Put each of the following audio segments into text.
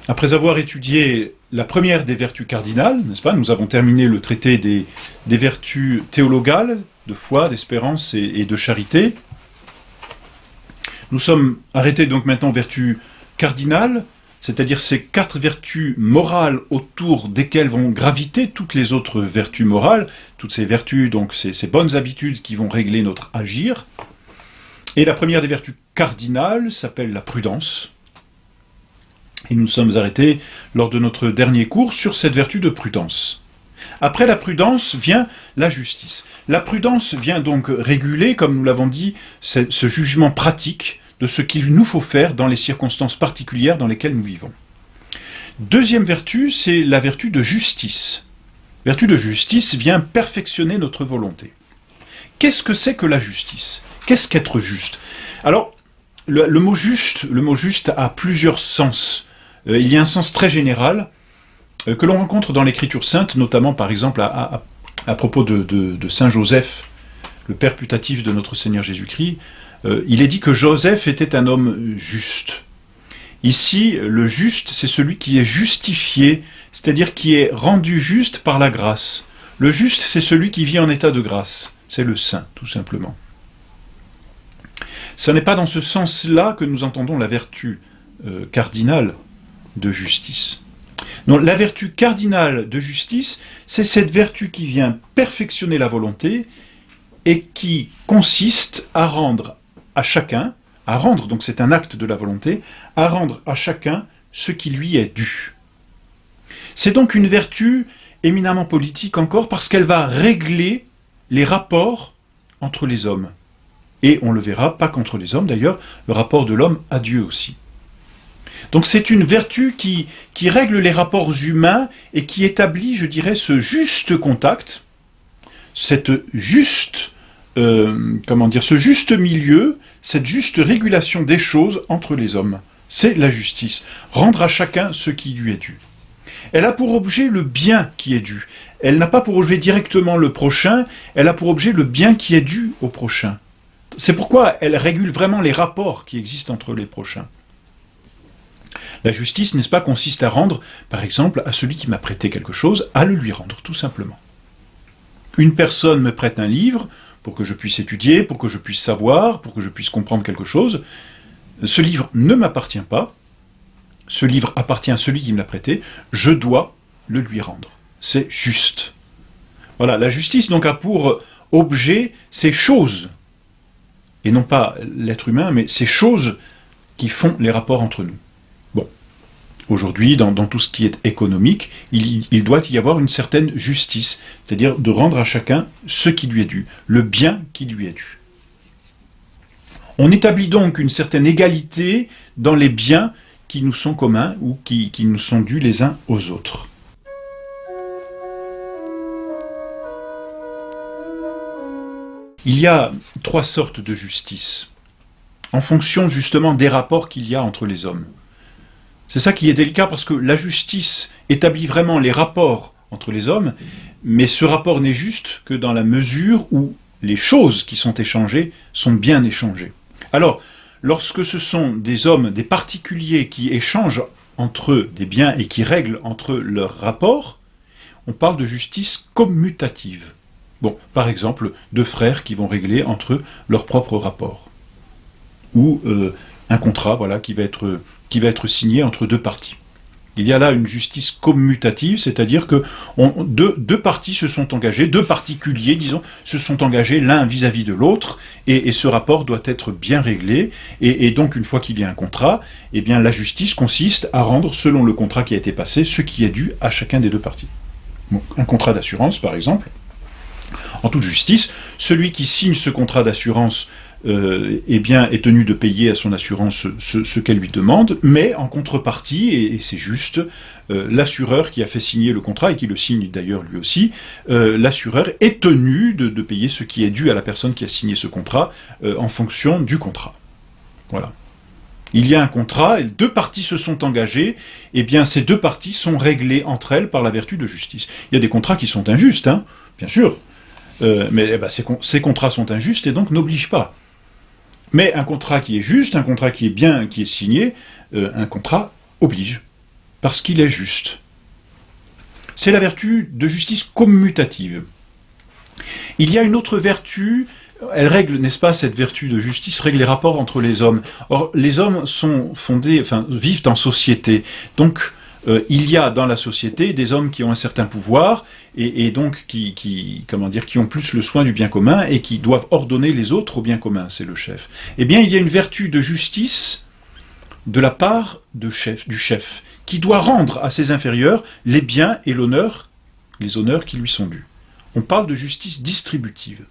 Après avoir étudié la première des vertus cardinales, n'est-ce pas, nous avons terminé le traité des vertus théologales, de foi, d'espérance et de charité. Nous sommes arrêtés donc maintenant aux vertus cardinales, c'est-à-dire ces 4 vertus morales autour desquelles vont graviter toutes les autres vertus morales, toutes ces vertus, donc ces bonnes habitudes qui vont régler notre agir. Et la première des vertus cardinales s'appelle la prudence. Et nous sommes arrêtés lors de notre dernier cours sur cette vertu de prudence. Après la prudence vient la justice. La prudence vient donc réguler, comme nous l'avons dit, ce jugement pratique de ce qu'il nous faut faire dans les circonstances particulières dans lesquelles nous vivons. Deuxième vertu, c'est la vertu de justice. La vertu de justice vient perfectionner notre volonté. Qu'est-ce que c'est que la justice ? Qu'est-ce qu'être juste ? Alors, le mot juste a plusieurs sens. Il y a un sens très général que l'on rencontre dans l'Écriture sainte, notamment par exemple à propos de Saint Joseph, le père putatif de notre Seigneur Jésus-Christ. Il est dit que Joseph était un homme juste. Ici, le juste, c'est celui qui est justifié, c'est-à-dire qui est rendu juste par la grâce. Le juste, c'est celui qui vit en état de grâce. C'est le saint, tout simplement. Ce n'est pas dans ce sens-là que nous entendons la vertu cardinale de justice. Non, la vertu cardinale de justice, c'est cette vertu qui vient perfectionner la volonté et qui consiste à rendre à chacun, donc c'est un acte de la volonté, à rendre à chacun ce qui lui est dû. C'est donc une vertu éminemment politique encore parce qu'elle va régler les rapports entre les hommes. Et on le verra, pas qu'entre les hommes d'ailleurs, le rapport de l'homme à Dieu aussi. Donc c'est une vertu qui règle les rapports humains et qui établit, je dirais, ce juste contact, ce juste milieu, cette juste régulation des choses entre les hommes. C'est la justice. Rendre à chacun ce qui lui est dû. Elle a pour objet le bien qui est dû. Elle n'a pas pour objet directement le prochain, elle a pour objet le bien qui est dû au prochain. C'est pourquoi elle régule vraiment les rapports qui existent entre les prochains. La justice, n'est-ce pas, consiste à rendre, par exemple, à celui qui m'a prêté quelque chose, à le lui rendre, tout simplement. Une personne me prête un livre pour que je puisse étudier, pour que je puisse savoir, pour que je puisse comprendre quelque chose. Ce livre ne m'appartient pas, ce livre appartient à celui qui me l'a prêté, je dois le lui rendre. C'est juste. Voilà, la justice donc a pour objet ces choses, et non pas l'être humain, mais ces choses qui font les rapports entre nous. Bon, aujourd'hui, dans tout ce qui est économique, il doit y avoir une certaine justice, c'est-à-dire de rendre à chacun ce qui lui est dû, le bien qui lui est dû. On établit donc une certaine égalité dans les biens qui nous sont communs ou qui nous sont dus les uns aux autres. Il y a 3 sortes de justice, en fonction justement des rapports qu'il y a entre les hommes. C'est ça qui est délicat parce que la justice établit vraiment les rapports entre les hommes, mais ce rapport n'est juste que dans la mesure où les choses qui sont échangées sont bien échangées. Alors, lorsque ce sont des hommes, des particuliers qui échangent entre eux des biens et qui règlent entre eux leurs rapports, on parle de justice commutative. Bon, par exemple, 2 frères qui vont régler entre eux leurs propres rapports. Ou un contrat, voilà, qui va être signé entre 2 parties. Il y a là une justice commutative, c'est-à-dire que deux parties se sont engagées, 2 particuliers, disons, se sont engagés l'un vis-à-vis de l'autre, et ce rapport doit être bien réglé, et donc une fois qu'il y a un contrat, eh bien la justice consiste à rendre, selon le contrat qui a été passé, ce qui est dû à chacun des 2 parties. Donc, un contrat d'assurance, par exemple, en toute justice, celui qui signe ce contrat d'assurance est tenu de payer à son assurance ce qu'elle lui demande, mais en contrepartie, et c'est juste, l'assureur qui a fait signer le contrat, et qui le signe d'ailleurs lui aussi, l'assureur est tenu de payer ce qui est dû à la personne qui a signé ce contrat en fonction du contrat. Voilà. Il y a un contrat, et 2 parties se sont engagées, et bien ces 2 parties sont réglées entre elles par la vertu de justice. Il y a des contrats qui sont injustes, hein, bien sûr, mais ces contrats sont injustes et donc n'obligent pas. Mais un contrat qui est juste, un contrat qui est bien, qui est signé, un contrat oblige. parce qu'il est juste. C'est la vertu de justice commutative. Il y a une autre vertu, elle règle, n'est-ce pas, cette vertu de justice règle les rapports entre les hommes. Or, les hommes sont vivent en société. Donc, il y a dans la société des hommes qui ont un certain pouvoir et donc qui ont plus le soin du bien commun et qui doivent ordonner les autres au bien commun, c'est le chef. Eh bien, il y a une vertu de justice de la part du chef, qui doit rendre à ses inférieurs les biens et l'honneur, les honneurs qui lui sont dus. On parle de justice distributive.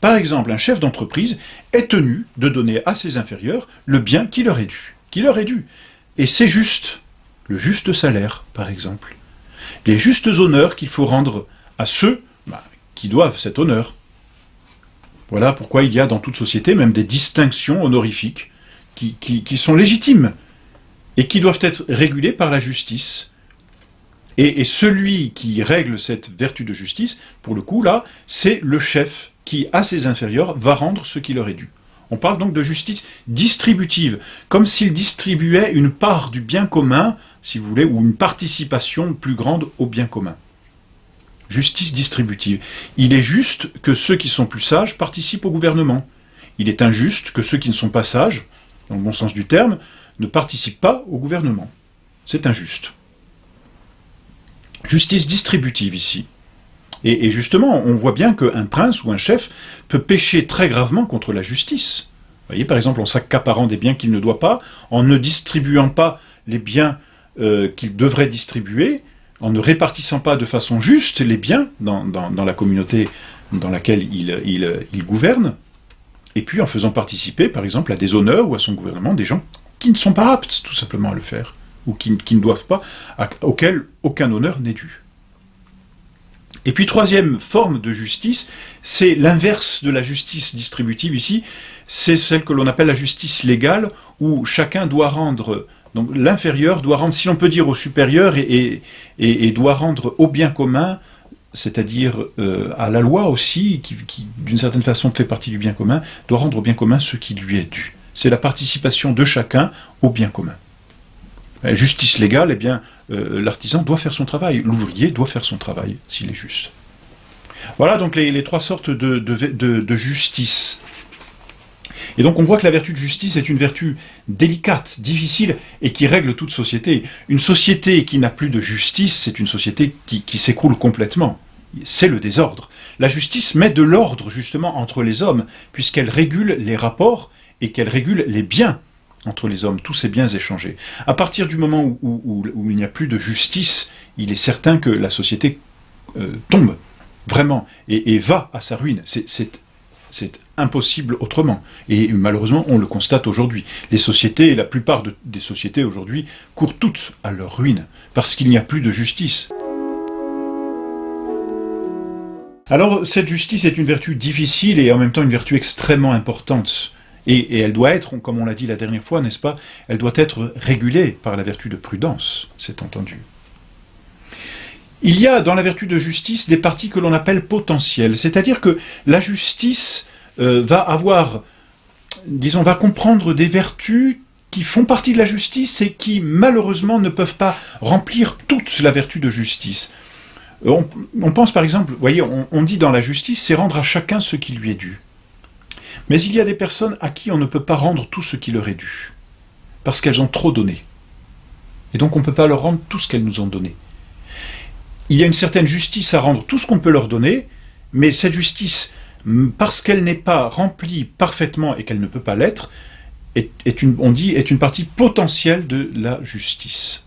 Par exemple, un chef d'entreprise est tenu de donner à ses inférieurs le bien qui leur est dû. Et c'est juste. Le juste salaire, par exemple. Les justes honneurs qu'il faut rendre à ceux qui doivent cet honneur. Voilà pourquoi il y a dans toute société même des distinctions honorifiques qui sont légitimes et qui doivent être régulées par la justice. Et celui qui règle cette vertu de justice, pour le coup là, c'est le chef qui, à ses inférieurs, va rendre ce qui leur est dû. On parle donc de justice distributive, comme s'il distribuait une part du bien commun, si vous voulez, ou une participation plus grande au bien commun. Justice distributive. Il est juste que ceux qui sont plus sages participent au gouvernement. Il est injuste que ceux qui ne sont pas sages, dans le bon sens du terme, ne participent pas au gouvernement. C'est injuste. Justice distributive ici. Et justement, on voit bien qu'un prince ou un chef peut pécher très gravement contre la justice. Vous voyez, par exemple, en s'accaparant des biens qu'il ne doit pas, en ne distribuant pas les biens qu'il devrait distribuer, en ne répartissant pas de façon juste les biens dans la communauté dans laquelle il gouverne, et puis en faisant participer, par exemple, à des honneurs ou à son gouvernement des gens qui ne sont pas aptes, tout simplement, à le faire, ou qui ne doivent pas, auxquels aucun honneur n'est dû. Et puis, troisième forme de justice, c'est l'inverse de la justice distributive ici, c'est celle que l'on appelle la justice légale, où chacun doit rendre, donc l'inférieur doit rendre, si l'on peut dire, au supérieur, et doit rendre au bien commun, c'est-à-dire à la loi aussi, qui d'une certaine façon fait partie du bien commun, doit rendre au bien commun ce qui lui est dû. C'est la participation de chacun au bien commun. Justice légale, eh bien, l'artisan doit faire son travail, l'ouvrier doit faire son travail, s'il est juste. Voilà donc les trois sortes de justice. Et donc on voit que la vertu de justice est une vertu délicate, difficile, et qui règle toute société. Une société qui n'a plus de justice, c'est une société qui s'écroule complètement. C'est le désordre. La justice met de l'ordre, justement, entre les hommes, puisqu'elle régule les rapports et qu'elle régule les biens entre les hommes, tous ces biens échangés. À partir du moment où il n'y a plus de justice, il est certain que la société tombe, vraiment, et va à sa ruine. C'est impossible autrement. Et malheureusement, on le constate aujourd'hui. Les sociétés, la plupart des sociétés aujourd'hui, courent toutes à leur ruine, parce qu'il n'y a plus de justice. Alors, cette justice est une vertu difficile et en même temps une vertu extrêmement importante. Et elle doit être, comme on l'a dit la dernière fois, n'est-ce pas, elle doit être régulée par la vertu de prudence, c'est entendu. Il y a dans la vertu de justice des parties que l'on appelle potentielles, c'est-à-dire que la justice va comprendre des vertus qui font partie de la justice et qui malheureusement ne peuvent pas remplir toute la vertu de justice. On pense par exemple, vous voyez, on dit dans la justice, c'est rendre à chacun ce qui lui est dû. Mais il y a des personnes à qui on ne peut pas rendre tout ce qui leur est dû, parce qu'elles ont trop donné. Et donc on ne peut pas leur rendre tout ce qu'elles nous ont donné. Il y a une certaine justice à rendre tout ce qu'on peut leur donner, mais cette justice, parce qu'elle n'est pas remplie parfaitement et qu'elle ne peut pas l'être, est une partie potentielle de la justice.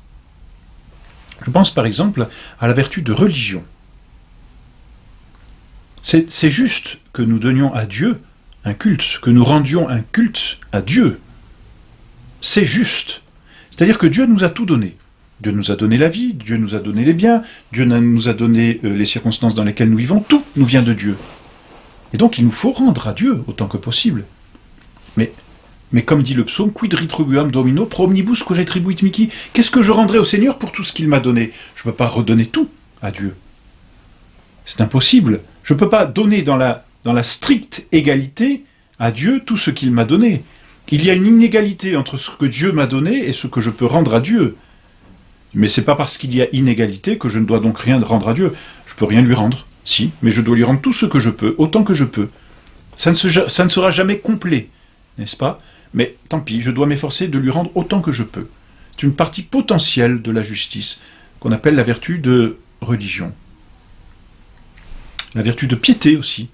Je pense par exemple à la vertu de religion. C'est juste que nous donnions à Dieu un culte, que nous rendions un culte à Dieu. C'est juste. C'est-à-dire que Dieu nous a tout donné. Dieu nous a donné la vie, Dieu nous a donné les biens, Dieu nous a donné les circonstances dans lesquelles nous vivons, tout nous vient de Dieu. Et donc il nous faut rendre à Dieu autant que possible. Mais comme dit le psaume, quid retribuam Domino, pro omnibus que retribuit mihi. Qu'est-ce que je rendrai au Seigneur pour tout ce qu'il m'a donné? Je ne peux pas redonner tout à Dieu. C'est impossible. Je ne peux pas donner dans la stricte égalité à Dieu tout ce qu'il m'a donné. Il y a une inégalité entre ce que Dieu m'a donné et ce que je peux rendre à Dieu. Mais c'est pas parce qu'il y a inégalité que je ne dois donc rien rendre à Dieu. Je peux rien lui rendre, si, mais je dois lui rendre tout ce que je peux, autant que je peux. Ça ne sera jamais complet, n'est-ce pas? Mais tant pis, je dois m'efforcer de lui rendre autant que je peux. C'est une partie potentielle de la justice, qu'on appelle la vertu de religion. La vertu de piété aussi,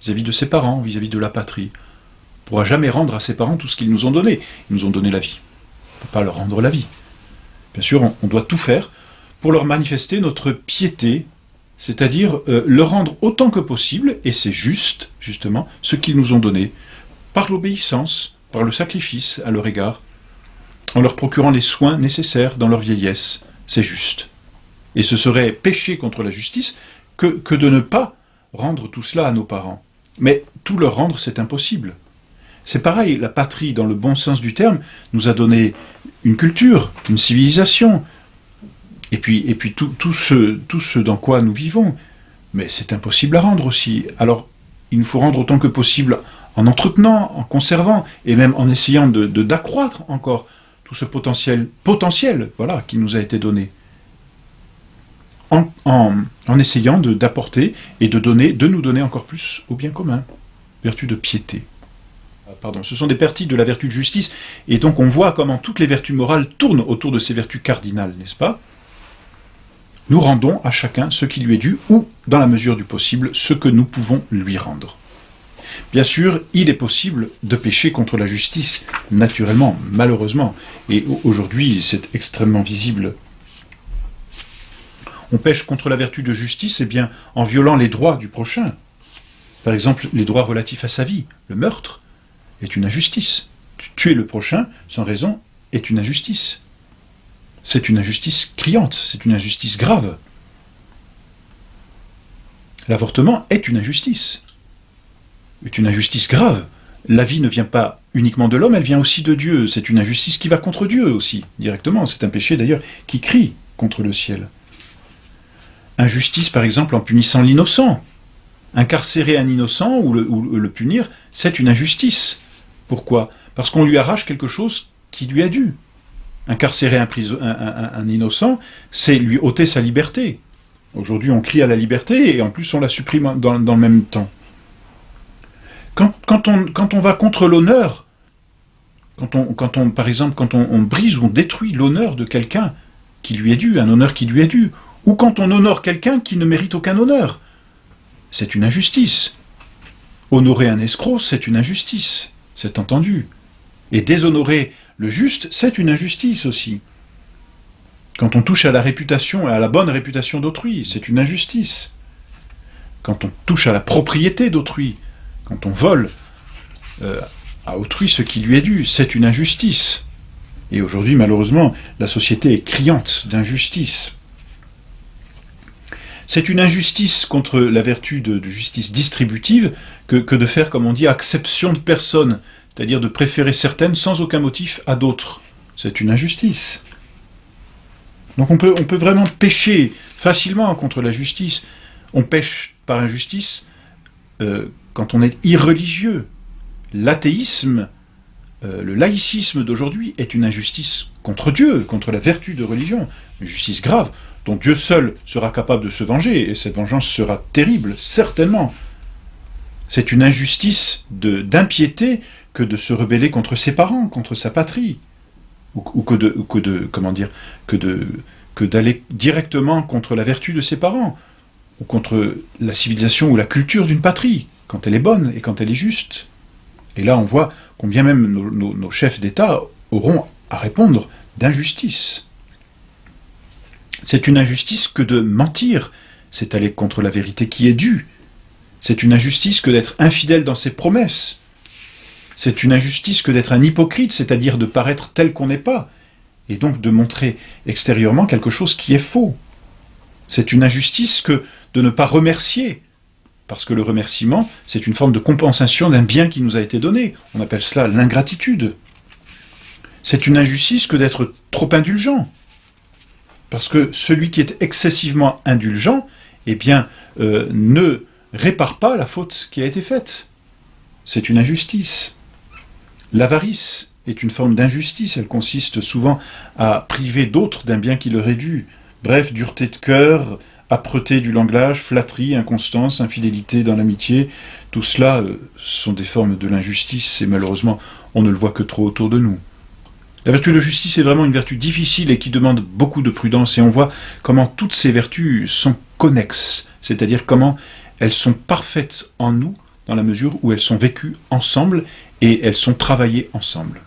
vis-à-vis de ses parents, vis-à-vis de la patrie. On ne pourra jamais rendre à ses parents tout ce qu'ils nous ont donné. Ils nous ont donné la vie. On ne peut pas leur rendre la vie. Bien sûr, on doit tout faire pour leur manifester notre piété, c'est-à-dire leur rendre autant que possible, et c'est juste, justement, ce qu'ils nous ont donné, par l'obéissance, par le sacrifice à leur égard, en leur procurant les soins nécessaires dans leur vieillesse. C'est juste. Et ce serait pécher contre la justice que de ne pas rendre tout cela à nos parents. Mais tout leur rendre, c'est impossible. C'est pareil, la patrie, dans le bon sens du terme, nous a donné une culture, une civilisation, et puis tout ce dans quoi nous vivons. Mais c'est impossible à rendre aussi. Alors, il nous faut rendre autant que possible en entretenant, en conservant, et même en essayant d'accroître encore tout ce potentiel, voilà, qui nous a été donné. En essayant d'apporter et de nous donner encore plus au bien commun. Vertu de piété. Pardon, ce sont des parties de la vertu de justice, et donc on voit comment toutes les vertus morales tournent autour de ces vertus cardinales, n'est-ce pas? Nous rendons à chacun ce qui lui est dû, ou, dans la mesure du possible, ce que nous pouvons lui rendre. Bien sûr, il est possible de pécher contre la justice, naturellement, malheureusement, et aujourd'hui c'est extrêmement visible. On pêche contre la vertu de justice, eh bien, en violant les droits du prochain. Par exemple, les droits relatifs à sa vie. Le meurtre est une injustice. Tuer le prochain sans raison est une injustice. C'est une injustice criante, c'est une injustice grave. L'avortement est une injustice grave. La vie ne vient pas uniquement de l'homme, elle vient aussi de Dieu. C'est une injustice qui va contre Dieu aussi, directement. C'est un péché d'ailleurs qui crie contre le ciel. Injustice, par exemple, en punissant l'innocent. Incarcérer un innocent ou le punir, c'est une injustice. Pourquoi? Parce qu'on lui arrache quelque chose qui lui est dû. Incarcérer un innocent, c'est lui ôter sa liberté. Aujourd'hui, on crie à la liberté et en plus on la supprime dans le même temps. Quand on va contre l'honneur, par exemple, quand on brise ou on détruit l'honneur de quelqu'un qui lui est dû, un honneur qui lui est dû, ou quand on honore quelqu'un qui ne mérite aucun honneur, c'est une injustice. Honorer un escroc, c'est une injustice, c'est entendu. Et déshonorer le juste, c'est une injustice aussi. Quand on touche à la réputation et à la bonne réputation d'autrui, c'est une injustice. Quand on touche à la propriété d'autrui, quand on vole à autrui ce qui lui est dû, c'est une injustice. Et aujourd'hui, malheureusement, la société est criante d'injustice. C'est une injustice contre la vertu de justice distributive que de faire, comme on dit, acception de personnes, c'est-à-dire de préférer certaines sans aucun motif à d'autres. C'est une injustice. Donc on peut vraiment pécher facilement contre la justice. On pêche par injustice quand on est irreligieux. L'athéisme, le laïcisme d'aujourd'hui est une injustice contre Dieu, contre la vertu de religion, une justice grave, dont Dieu seul sera capable de se venger, et cette vengeance sera terrible, certainement. C'est une injustice d'impiété que de se rebeller contre ses parents, contre sa patrie, ou que d'aller directement contre la vertu de ses parents, ou contre la civilisation ou la culture d'une patrie, quand elle est bonne et quand elle est juste. Et là, on voit combien même nos chefs d'État auront à répondre d'injustice. C'est une injustice que de mentir, c'est aller contre la vérité qui est due. C'est une injustice que d'être infidèle dans ses promesses. C'est une injustice que d'être un hypocrite, c'est-à-dire de paraître tel qu'on n'est pas, et donc de montrer extérieurement quelque chose qui est faux. C'est une injustice que de ne pas remercier, parce que le remerciement, c'est une forme de compensation d'un bien qui nous a été donné. On appelle cela l'ingratitude. C'est une injustice que d'être trop indulgent, parce que celui qui est excessivement indulgent, eh bien, ne répare pas la faute qui a été faite. C'est une injustice. L'avarice est une forme d'injustice. Elle consiste souvent à priver d'autres d'un bien qui leur est dû. Bref, dureté de cœur, âpreté du langage, flatterie, inconstance, infidélité dans l'amitié, tout cela sont des formes de l'injustice et malheureusement on ne le voit que trop autour de nous. La vertu de justice est vraiment une vertu difficile et qui demande beaucoup de prudence et on voit comment toutes ces vertus sont connexes, c'est-à-dire comment elles sont parfaites en nous dans la mesure où elles sont vécues ensemble et elles sont travaillées ensemble.